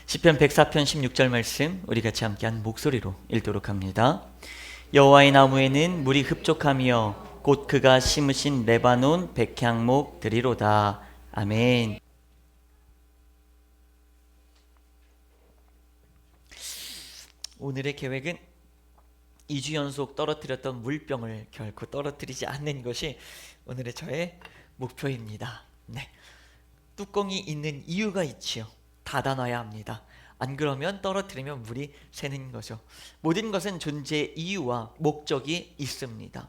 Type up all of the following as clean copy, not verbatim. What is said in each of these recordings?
시편 104편 16절 말씀 우리 같이 함께 한 목소리로 읽도록 합니다. 여호와의 나무에는 물이 흡족하며 곧 그가 심으신 레바논 백향목들이로다. 아멘. 오늘의 계획은 2주 연속 떨어뜨렸던 물병을 결코 떨어뜨리지 않는 것이 오늘의 저의 목표입니다. 네. 뚜껑이 있는 이유가 있지요. 닫아놔야 합니다. 안 그러면 떨어뜨리면 물이 새는 거죠. 모든 것은 존재의 이유와 목적이 있습니다.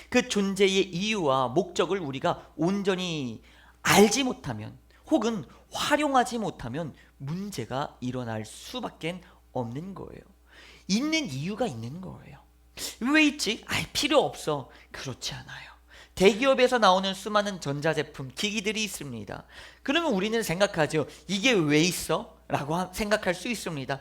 그 존재의 이유와 목적을 우리가 온전히 알지 못하면 혹은 활용하지 못하면 문제가 일어날 수밖에 없는 거예요. 있는 이유가 있는 거예요. 왜 있지? 필요 없어. 그렇지 않아요. 대기업에서 나오는 수많은 전자제품, 기기들이 있습니다. 그러면 우리는 생각하죠. 이게 왜 있어? 라고 생각할 수 있습니다.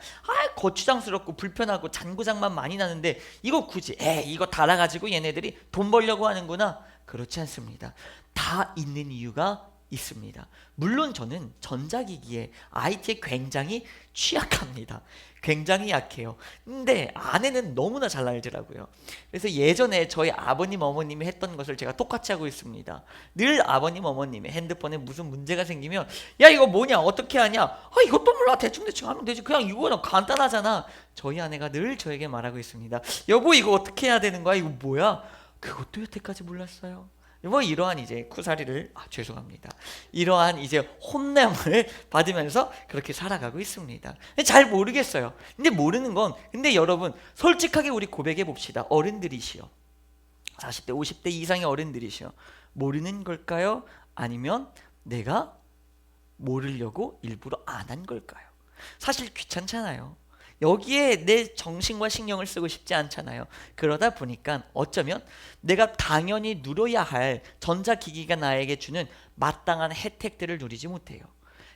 거추장스럽고 불편하고 잔고장만 많이 나는데 이거 굳이 이거 달아가지고 얘네들이 돈 벌려고 하는구나. 그렇지 않습니다. 다 있는 이유가 있습니다. 물론 저는 전자기기에 IT에 굉장히 취약합니다. 굉장히 약해요. 근데 아내는 너무나 잘 알더라고요. 그래서 예전에 저희 아버님 어머님이 했던 것을 제가 똑같이 하고 있습니다. 늘 아버님 어머님의 핸드폰에 무슨 문제가 생기면 야 이거 뭐냐 어떻게 하냐 이것도 몰라 대충 하면 되지 그냥 이거는 간단하잖아. 저희 아내가 늘 저에게 말하고 있습니다. 여보 이거 어떻게 해야 되는 거야? 이거 뭐야? 그것도 여태까지 몰랐어요. 뭐 이러한 이제 쿠사리를 죄송합니다. 이러한 이제 혼냄을 받으면서 그렇게 살아가고 있습니다. 잘 모르겠어요. 근데 모르는 건 근데 여러분 솔직하게 우리 고백해 봅시다. 어른들이시여 40대 50대 이상의 어른들이시여 모르는 걸까요? 아니면 내가 모르려고 일부러 안 한 걸까요? 사실 귀찮잖아요. 여기에 내 정신과 신경을 쓰고 싶지 않잖아요. 그러다 보니까 어쩌면 내가 당연히 누려야 할 전자기기가 나에게 주는 마땅한 혜택들을 누리지 못해요.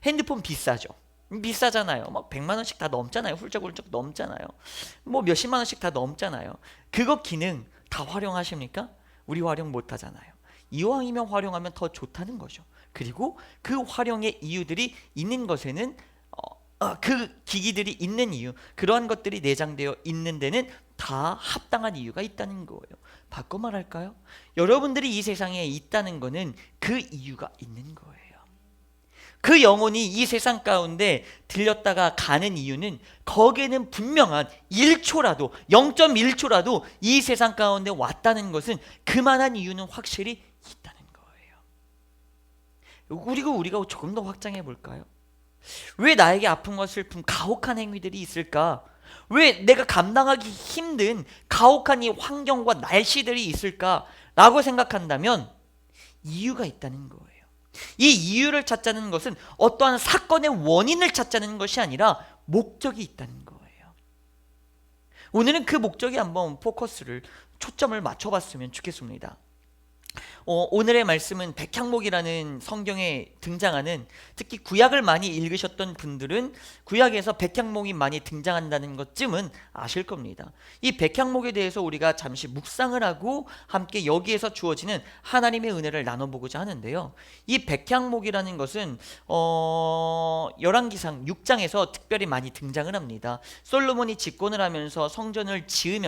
핸드폰 비싸죠. 비싸잖아요. 막 100만 원씩 다 넘잖아요. 훌쩍훌쩍 넘잖아요. 뭐 몇십만 원씩 다 넘잖아요. 그거 기능 다 활용하십니까? 우리 활용 못 하잖아요. 이왕이면 활용하면 더 좋다는 거죠. 그리고 그 활용의 이유들이 있는 것에는 그 기기들이 있는 이유, 그러한 것들이 내장되어 있는 데는 다 합당한 이유가 있다는 거예요. 바꿔 말할까요? 여러분들이 이 세상에 있다는 거는 그 이유가 있는 거예요. 그 영혼이 이 세상 가운데 들렸다가 가는 이유는 거기에는 분명한 1초라도 0.1초라도 이 세상 가운데 왔다는 것은 그만한 이유는 확실히 있다는 거예요. 그리고 우리가 조금 더 확장해 볼까요? 왜 나에게 아픔과 슬픔, 가혹한 행위들이 있을까? 왜 내가 감당하기 힘든 가혹한 이 환경과 날씨들이 있을까? 라고 생각한다면 이유가 있다는 거예요. 이 이유를 찾자는 것은 어떠한 사건의 원인을 찾자는 것이 아니라 목적이 있다는 거예요. 오늘은 그 목적에 한번 초점을 맞춰봤으면 좋겠습니다. 오늘의 말씀은 백향목이라는 성경에 등장하는, 특히 구약을 많이 읽으셨던 분들은 구약에서 백향목이 많이 등장한다는 것쯤은 아실 겁니다. 이 백향목에 대해서 우리가 잠시 묵상을 하고 함께 여기에서 주어지는 하나님의 은혜를 나눠보고자 하는데요. 이 백향목이라는 것은 열왕기상 6장에서 특별히 많이 등장을 합니다. 솔로몬이 집권을 하면서 성전을 지을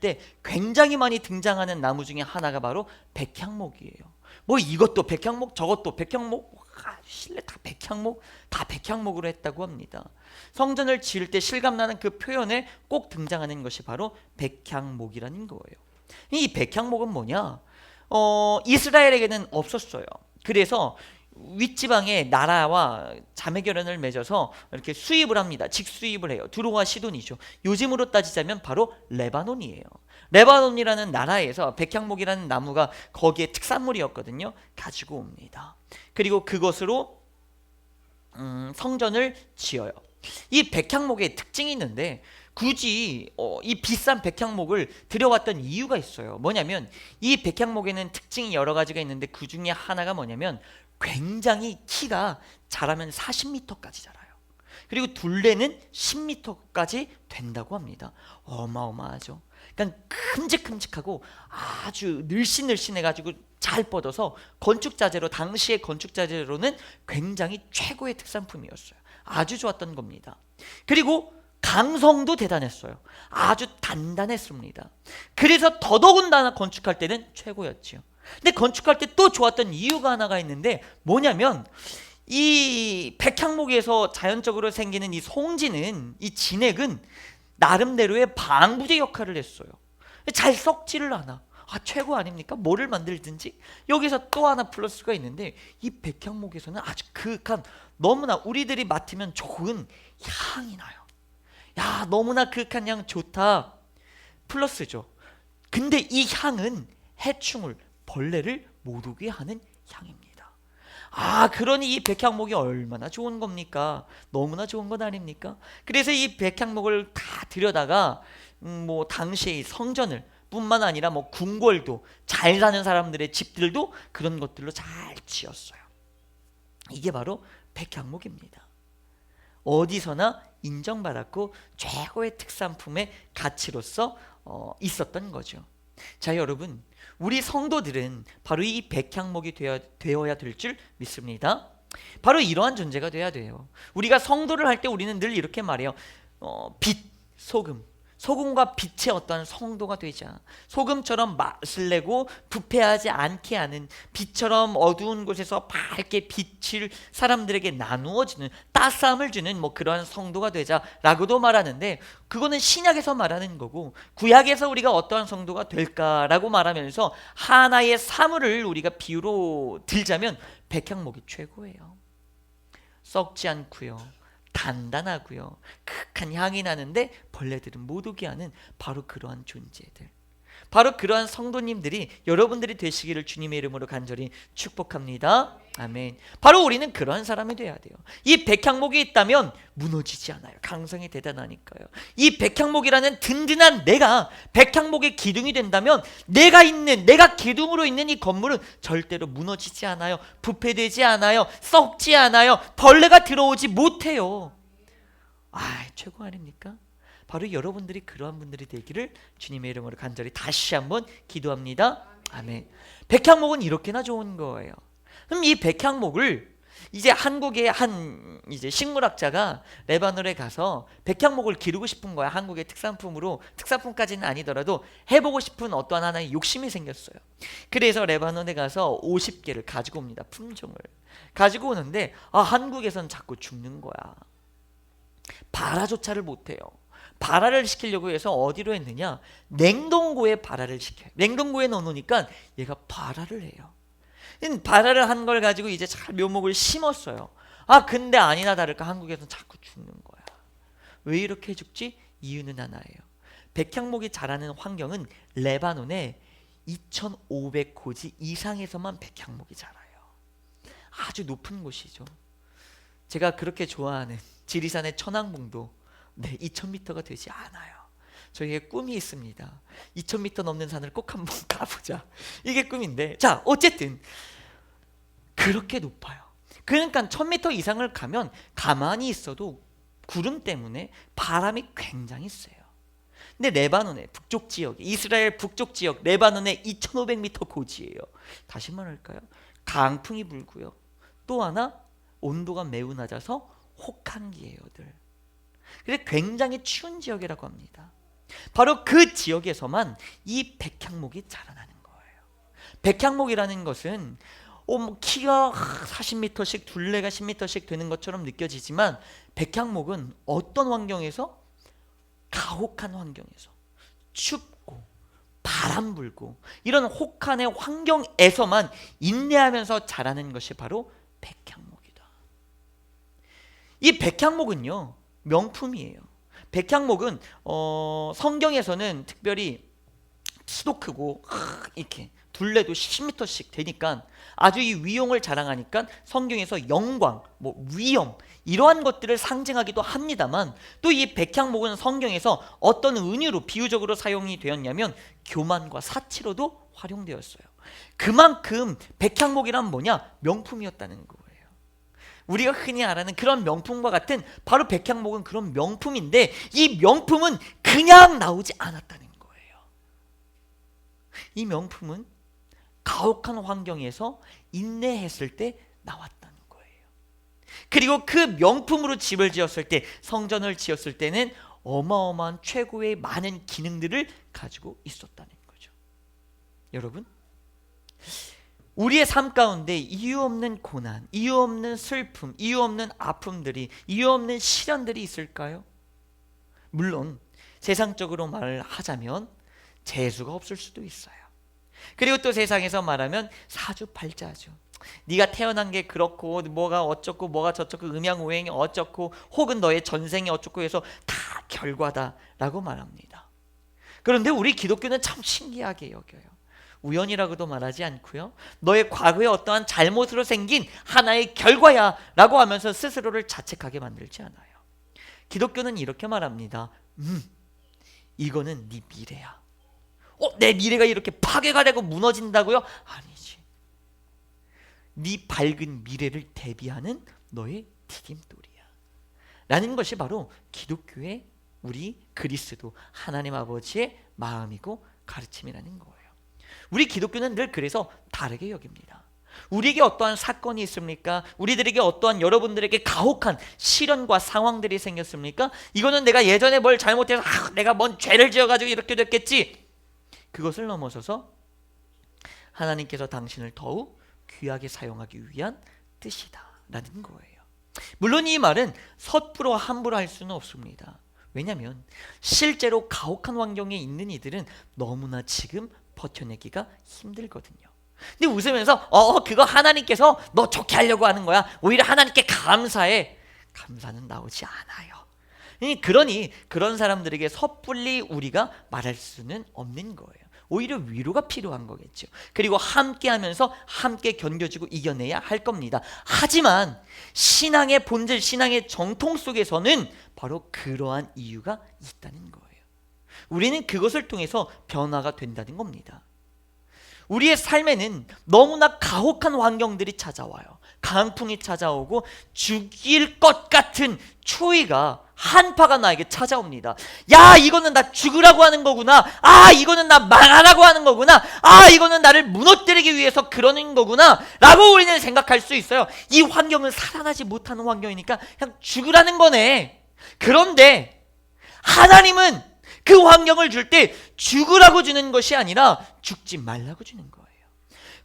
때 굉장히 많이 등장하는 나무 중에 하나가 바로 백향목이에요. 뭐 이것도 백향목, 저것도 백향목, 실내 다 백향목으로 했다고 합니다. 성전을 지을 때 실감나는 그 표현에 꼭 등장하는 것이 바로 백향목이라는 거예요. 이 백향목은 뭐냐? 이스라엘에게는 없었어요. 그래서 윗지방의 나라와 자매결연을 맺어서 이렇게 수입을 합니다. 직수입을 해요. 두로와 시돈이죠. 요즘으로 따지자면 바로 레바논이에요. 레바논이라는 나라에서 백향목이라는 나무가 거기에 특산물이었거든요. 가지고 옵니다. 그리고 그것으로 성전을 지어요. 이 백향목의 특징이 있는데 굳이 이 비싼 백향목을 들여왔던 이유가 있어요. 뭐냐면 이 백향목에는 특징이 여러 가지가 있는데 그 중에 하나가 뭐냐면 굉장히 키가 자라면 40m까지 자라요. 그리고 둘레는 10m까지 된다고 합니다. 어마어마하죠. 그러니까 큼직큼직하고 아주 늘씬늘씬해가지고 잘 뻗어서 당시의 건축자재로는 굉장히 최고의 특산품이었어요. 아주 좋았던 겁니다. 그리고 강성도 대단했어요. 아주 단단했습니다. 그래서 더더군다나 건축할 때는 최고였지요. 근데 건축할 때 또 좋았던 이유가 하나가 있는데 뭐냐면 이 백향목에서 자연적으로 생기는 이 송지는, 이 진액은 나름대로의 방부제 역할을 했어요. 잘 썩지를 않아. 최고 아닙니까? 뭐를 만들든지. 여기서 또 하나 플러스가 있는데 이 백향목에서는 아주 그윽한, 너무나 우리들이 맡으면 좋은 향이 나요. 야, 너무나 그윽한 향 좋다. 플러스죠. 근데 이 향은 해충을, 벌레를 못 오게 하는 향입니다. 그러니 이 백향목이 얼마나 좋은 겁니까? 너무나 좋은 것 아닙니까? 그래서 이 백향목을 다 들여다가 뭐 당시의 성전을 뿐만 아니라 뭐 궁궐도, 잘 사는 사람들의 집들도 그런 것들로 잘 지었어요. 이게 바로 백향목입니다. 어디서나 인정받았고 최고의 특산품의 가치로서 있었던 거죠. 자, 여러분, 우리 성도들은 바로 이 백향목이 되어야 될 줄 믿습니다. 바로 이러한 존재가 돼야 돼요. 우리가 성도를 할 때 우리는 늘 이렇게 말해요. 빛, 소금. 소금과 빛의 어떠한 성도가 되자. 소금처럼 맛을 내고 부패하지 않게 하는, 빛처럼 어두운 곳에서 밝게 빛을 사람들에게 나누어주는, 따스함을 주는 뭐 그러한 성도가 되자라고도 말하는데, 그거는 신약에서 말하는 거고, 구약에서 우리가 어떠한 성도가 될까라고 말하면서 하나의 사물을 우리가 비유로 들자면 백향목이 최고예요. 썩지 않고요, 단단하고요, 극한 향이 나는데 벌레들은 못 오게 하는 바로 그러한 존재들, 바로 그러한 성도님들이 여러분들이 되시기를 주님의 이름으로 간절히 축복합니다. 아멘. 바로 우리는 그러한 사람이 돼야 돼요. 이 백향목이 있다면 무너지지 않아요. 강성이 대단하니까요. 이 백향목이라는 든든한 내가 백향목의 기둥이 된다면 내가 기둥으로 있는 이 건물은 절대로 무너지지 않아요. 부패되지 않아요. 썩지 않아요. 벌레가 들어오지 못해요. 최고 아닙니까? 바로 여러분들이 그러한 분들이 되기를 주님의 이름으로 간절히 다시 한번 기도합니다. 아멘. 백향목은 이렇게나 좋은 거예요. 그럼 이 백향목을 이제 한국의 한 식물학자가 레바논에 가서 백향목을 기르고 싶은 거야. 한국의 특산품으로, 특산품까지는 아니더라도 해보고 싶은 어떠한 하나의 욕심이 생겼어요. 그래서 레바논에 가서 50개를 가지고 옵니다. 품종을 가지고 오는데 한국에선 자꾸 죽는 거야. 발화조차를 못해요. 발화를 시키려고 해서 어디로 했느냐, 냉동고에 발화를 시켜요. 냉동고에 넣어놓으니까 얘가 발화를 해요. 발화를 한 걸 가지고 이제 잘 묘목을 심었어요. 근데 아니나 다를까 한국에서는 자꾸 죽는 거야. 왜 이렇게 죽지? 이유는 하나예요. 백향목이 자라는 환경은 레바논에 2,500고지 이상에서만 백향목이 자라요. 아주 높은 곳이죠. 제가 그렇게 좋아하는 지리산의 천왕봉도 2,000m가 되지 않아요. 저희의 꿈이 있습니다. 2,000m 넘는 산을 꼭 한번 가보자. 이게 꿈인데, 자, 어쨌든 그렇게 높아요. 그러니까 1,000m 이상을 가면 가만히 있어도 구름 때문에 바람이 굉장히 세요. 근데 레바논의 북쪽 지역, 이스라엘 북쪽 지역 레바논의 2,500m 고지예요. 다시 말할까요? 강풍이 불고요. 또 하나 온도가 매우 낮아서 혹한기예요, 늘. 그래서 굉장히 추운 지역이라고 합니다. 바로 그 지역에서만 이 백향목이 자라나는 거예요. 백향목이라는 것은 키가 40m씩, 둘레가 10m씩 되는 것처럼 느껴지지만 백향목은 어떤 환경에서? 가혹한 환경에서, 춥고 바람 불고 이런 혹한의 환경에서만 인내하면서 자라는 것이 바로 백향목이다. 이 백향목은요, 명품이에요. 백향목은 성경에서는 특별히 키도 크고 이렇게 둘레도 10m씩 되니까 아주 이 위용을 자랑하니까 성경에서 영광, 위엄 이러한 것들을 상징하기도 합니다만, 또 이 백향목은 성경에서 어떤 은유로 비유적으로 사용이 되었냐면 교만과 사치로도 활용되었어요. 그만큼 백향목이란 뭐냐? 명품이었다는 거예요. 우리가 흔히 말하는 그런 명품과 같은 바로 백향목은 그런 명품인데, 이 명품은 그냥 나오지 않았다는 거예요. 이 명품은 가혹한 환경에서 인내했을 때 나왔다는 거예요. 그리고 그 명품으로 집을 지었을 때, 성전을 지었을 때는 어마어마한 최고의 많은 기능들을 가지고 있었다는 거죠. 여러분, 우리의 삶 가운데 이유 없는 고난, 이유 없는 슬픔, 이유 없는 아픔들이, 이유 없는 시련들이 있을까요? 물론 세상적으로 말을 하자면 재수가 없을 수도 있어요. 그리고 또 세상에서 말하면 사주팔자죠. 네가 태어난 게 그렇고 뭐가 어쩌고 뭐가 저쩌고 음양오행이 어쩌고 혹은 너의 전생이 어쩌고 해서 다 결과다라고 말합니다. 그런데 우리 기독교는 참 신기하게 여겨요. 우연이라고도 말하지 않고요, 너의 과거에 어떠한 잘못으로 생긴 하나의 결과야 라고 하면서 스스로를 자책하게 만들지 않아요. 기독교는 이렇게 말합니다. 이거는 네 미래야. 내 미래가 이렇게 파괴가 되고 무너진다고요? 아니지. 네 밝은 미래를 대비하는 너의 디딤돌이야 라는 것이 바로 기독교의, 우리 그리스도 하나님 아버지의 마음이고 가르침이라는 거예요. 우리 기독교는 늘 그래서 다르게 여깁니다. 우리에게 어떠한 사건이 있습니까? 우리들에게 어떠한, 여러분들에게 가혹한 시련과 상황들이 생겼습니까? 이거는 내가 예전에 뭘 잘못해서 내가 뭔 죄를 지어가지고 이렇게 됐겠지. 그것을 넘어서서 하나님께서 당신을 더욱 귀하게 사용하기 위한 뜻이다 라는 거예요. 물론 이 말은 섣부로 함부로 할 수는 없습니다. 왜냐하면 실제로 가혹한 환경에 있는 이들은 너무나 지금 버텨내기가 힘들거든요. 근데 웃으면서 그거 하나님께서 너 좋게 하려고 하는 거야, 오히려 하나님께 감사해. 감사는 나오지 않아요. 그러니 그런 사람들에게 섣불리 우리가 말할 수는 없는 거예요. 오히려 위로가 필요한 거겠죠. 그리고 함께하면서 함께 견뎌주고 이겨내야 할 겁니다. 하지만 신앙의 본질, 신앙의 정통 속에서는 바로 그러한 이유가 있다는 거예요. 우리는 그것을 통해서 변화가 된다는 겁니다. 우리의 삶에는 너무나 가혹한 환경들이 찾아와요. 강풍이 찾아오고 죽일 것 같은 추위가, 한파가 나에게 찾아옵니다. 야, 이거는 나 죽으라고 하는 거구나. 이거는 나 망하라고 하는 거구나. 이거는 나를 무너뜨리기 위해서 그러는 거구나 라고 우리는 생각할 수 있어요. 이 환경은 살아나지 못하는 환경이니까 그냥 죽으라는 거네. 그런데 하나님은 그 환경을 줄 때 죽으라고 주는 것이 아니라 죽지 말라고 주는 거예요.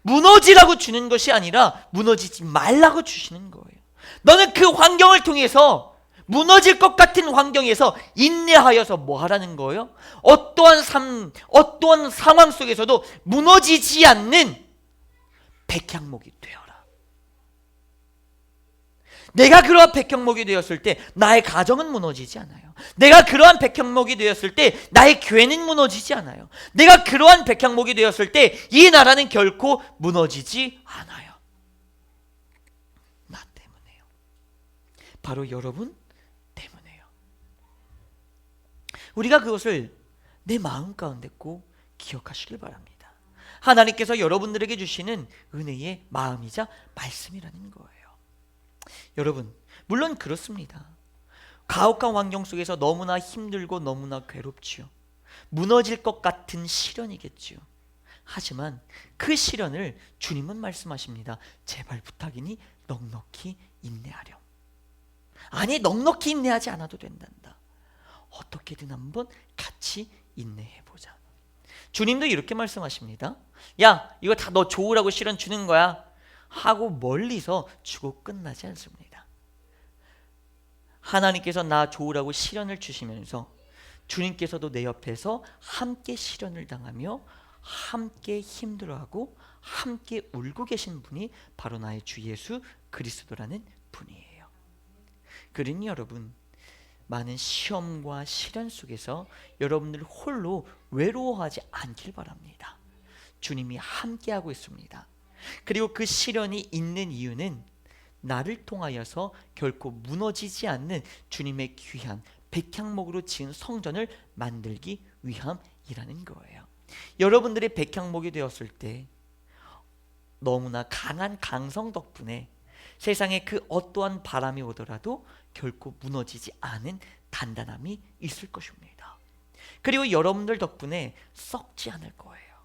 무너지라고 주는 것이 아니라 무너지지 말라고 주시는 거예요. 너는 그 환경을 통해서, 무너질 것 같은 환경에서 인내하여서 뭐 하라는 거예요? 어떠한 상황 속에서도 무너지지 않는 백향목이 되어라. 내가 그러한 백향목이 되었을 때 나의 가정은 무너지지 않아요. 내가 그러한 백향목이 되었을 때 나의 교회는 무너지지 않아요. 내가 그러한 백향목이 되었을 때 이 나라는 결코 무너지지 않아요. 나 때문에요. 바로 여러분 때문에요. 우리가 그것을 내 마음 가운데 꼭 기억하시길 바랍니다. 하나님께서 여러분들에게 주시는 은혜의 마음이자 말씀이라는 거예요. 여러분, 물론 그렇습니다. 가혹한 환경 속에서 너무나 힘들고 너무나 괴롭지요. 무너질 것 같은 시련이겠지요. 하지만 그 시련을 주님은 말씀하십니다. 제발 부탁이니 넉넉히 인내하렴. 아니, 넉넉히 인내하지 않아도 된단다. 어떻게든 한번 같이 인내해보자. 주님도 이렇게 말씀하십니다. 야, 이거 다 너 좋으라고 시련 주는 거야 하고 멀리서 주고 끝나지 않습니다. 하나님께서 나 좋으라고 시련을 주시면서 주님께서도 내 옆에서 함께 시련을 당하며 함께 힘들어하고 함께 울고 계신 분이 바로 나의 주 예수 그리스도라는 분이에요. 그러니 여러분, 많은 시험과 시련 속에서 여러분들 홀로 외로워하지 않길 바랍니다. 주님이 함께하고 있습니다. 그리고 그 시련이 있는 이유는 나를 통하여서 결코 무너지지 않는 주님의 귀한 백향목으로 지은 성전을 만들기 위함이라는 거예요. 여러분들이 백향목이 되었을 때 너무나 강한 강성 덕분에 세상에 그 어떠한 바람이 오더라도 결코 무너지지 않은 단단함이 있을 것입니다. 그리고 여러분들 덕분에 썩지 않을 거예요.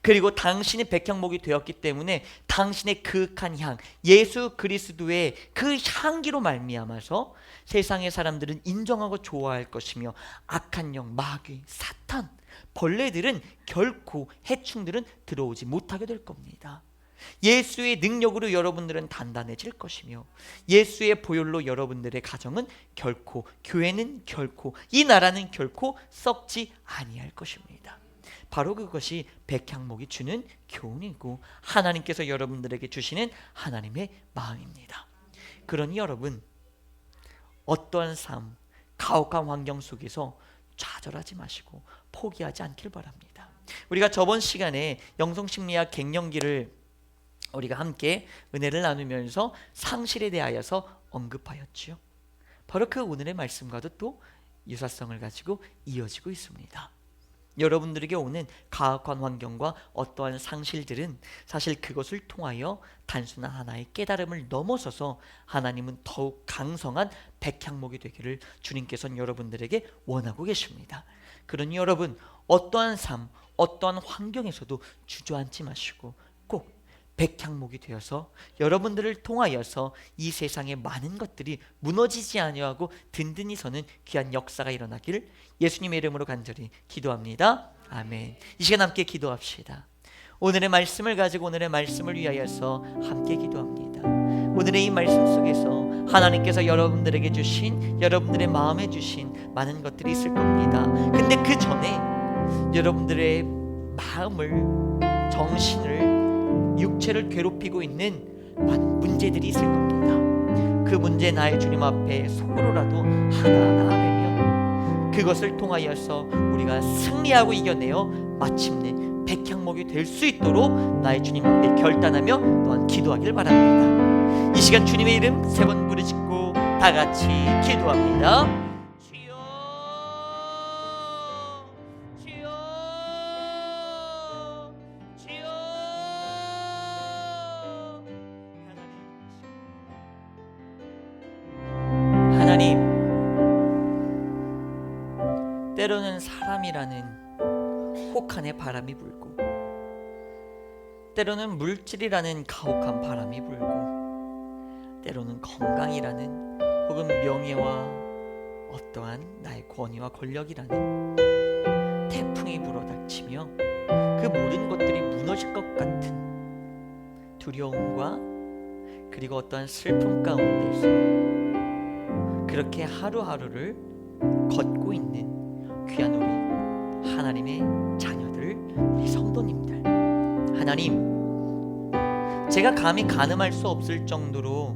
그리고 당신이 백향목이 되었기 때문에 당신의 그윽한 향, 예수 그리스도의 그 향기로 말미암아서 세상의 사람들은 인정하고 좋아할 것이며 악한 영, 마귀, 사탄, 벌레들은 결코, 해충들은 들어오지 못하게 될 겁니다. 예수의 능력으로 여러분들은 단단해질 것이며 예수의 보혈로 여러분들의 가정은 결코, 교회는 결코, 이 나라는 결코 썩지 아니할 것입니다. 바로 그것이 백향목이 주는 교훈이고 하나님께서 여러분들에게 주시는 하나님의 마음입니다. 그러니 여러분, 어떠한 삶, 가혹한 환경 속에서 좌절하지 마시고 포기하지 않길 바랍니다. 우리가 저번 시간에 영성심리학 갱년기를 우리가 함께 은혜를 나누면서 상실에 대하여서 언급하였지요. 바로 그 오늘의 말씀과도 또 유사성을 가지고 이어지고 있습니다. 여러분들에게 오는 가혹한 환경과 어떠한 상실들은 사실 그것을 통하여 단순한 하나의 깨달음을 넘어서서 하나님은 더욱 강성한 백향목이 되기를 주님께서는 여러분들에게 원하고 계십니다. 그러니 여러분, 어떠한 삶, 어떠한 환경에서도 주저앉지 마시고 꼭 백향목이 되어서 여러분들을 통하여서 이 세상의 많은 것들이 무너지지 아니하고 든든히 서는 귀한 역사가 일어나기를 예수님의 이름으로 간절히 기도합니다. 아멘. 이 시간 함께 기도합시다. 오늘의 말씀을 가지고 오늘의 말씀을 위하여서 함께 기도합니다. 오늘의 이 말씀 속에서 하나님께서 여러분들에게 주신, 여러분들의 마음에 주신 많은 것들이 있을 겁니다. 근데 그 전에 여러분들의 마음을, 정신을, 육체를 괴롭히고 있는 많은 문제들이 있을 겁니다. 그 문제 나의 주님 앞에 속으로라도 하나하나 하며 그것을 통하여서 우리가 승리하고 이겨내어 마침내 백향목이 될 수 있도록 나의 주님 앞에 결단하며 또한 기도하길 바랍니다. 이 시간 주님의 이름 세 번 부르짖고 다 같이 기도합니다. 하나님, 때로는 사람이라는 혹한의 바람이 불고 때로는 물질이라는 가혹한 바람이 불고 때로는 건강이라는 혹은 명예와 어떠한 나의 권위와 권력이라는 태풍이 불어닥치며 그 모든 것들이 무너질 것 같은 두려움과 그리고 어떠한 슬픔 가운데서 그렇게 하루하루를 걷고 있는 귀한 우리 하나님의 자녀들, 우리 성도님들, 하나님, 제가 감히 가늠할 수 없을 정도로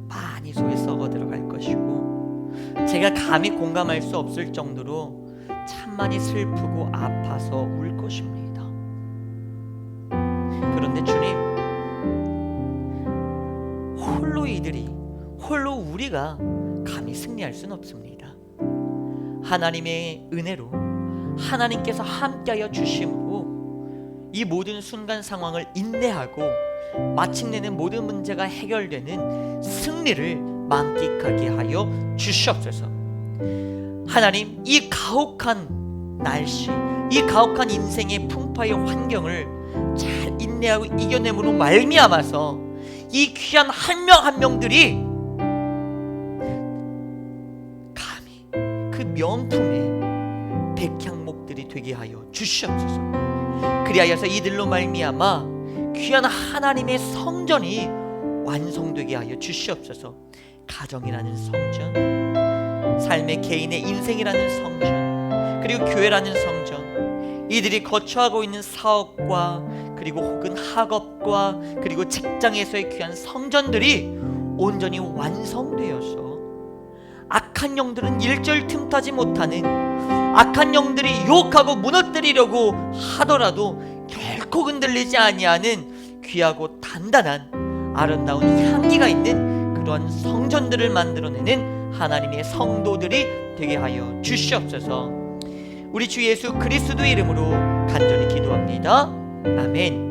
많이 속에 썩어 들어갈 것이고 제가 감히 공감할 수 없을 정도로 참 많이 슬프고 아파서 울 것입니다. 그런데 주님, 홀로 우리가 감히 승리할 수는 없습니다. 하나님의 은혜로 하나님께서 함께하여 주심으로 이 모든 순간 상황을 인내하고 마침내는 모든 문제가 해결되는 승리를 만끽하게 하여 주시옵소서. 하나님, 이 가혹한 날씨, 이 가혹한 인생의 풍파의 환경을 잘 인내하고 이겨냄으로 말미암아서 이 귀한 한 명 한 명들이 감히 그 명품의 백향목들이 되게 하여 주시옵소서. 그리하여서 이들로 말미암아 귀한 하나님의 성전이 완성되게 하여 주시옵소서. 가정이라는 성전, 삶의 개인의 인생이라는 성전, 그리고 교회라는 성전, 이들이 거처하고 있는 사업과 그리고 혹은 학업과 그리고 직장에서의 귀한 성전들이 온전히 완성되어서 악한 영들은 일절 틈타지 못하는, 악한 영들이 유혹하고 무너뜨리려고 하더라도 결코 흔들리지 아니하는 귀하고 단단한 아름다운 향기가 있는 그러한 성전들을 만들어내는 하나님의 성도들이 되게 하여 주시옵소서. 우리 주 예수 그리스도의 이름으로 간절히 기도합니다. 아멘.